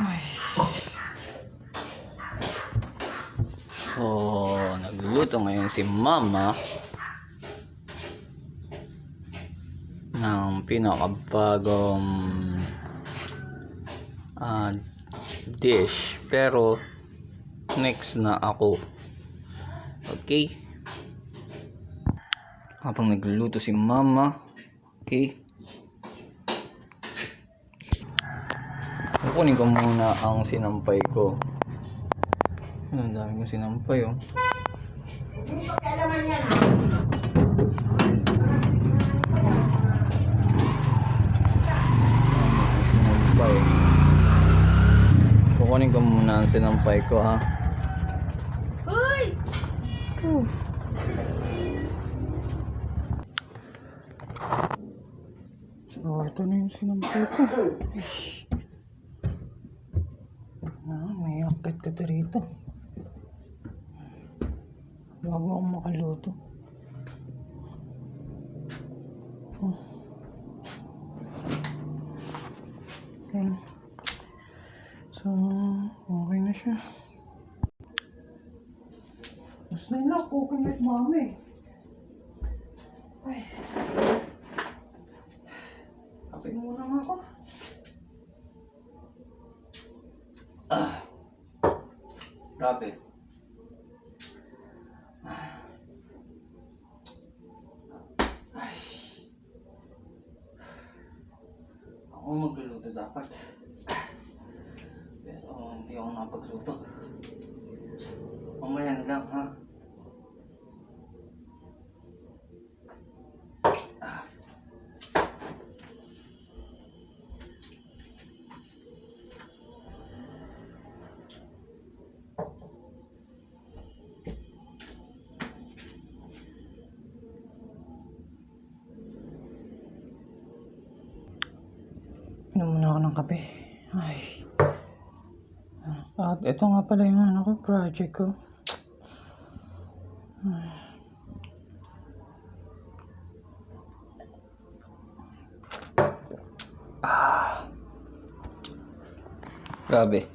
Ay. So, nagluluto ngayon si Mama ng pinakabagong dish, pero next na ako. Okay, habang nagluluto si Mama, okay, kukunin ko muna ang sinampay ko. Ang dami kong sinampay, oh. Sinampay. Kukunin ko muna ang sinampay ko, ha. Uy! So, ito na yung sinampay ko. May akit ka rito bago ako makaluto. Okay. So, okay na siya. Tapos na yun lang, coconut mami. Ay. Kapit muna nga ako. Grabe. Ay. Ako magluluto dapat. Pero hindi ako napagluto. Mamaya na lang, ha? Inom muna ako ng kape. Ay. At ito nga pala yung project ko. Grabe.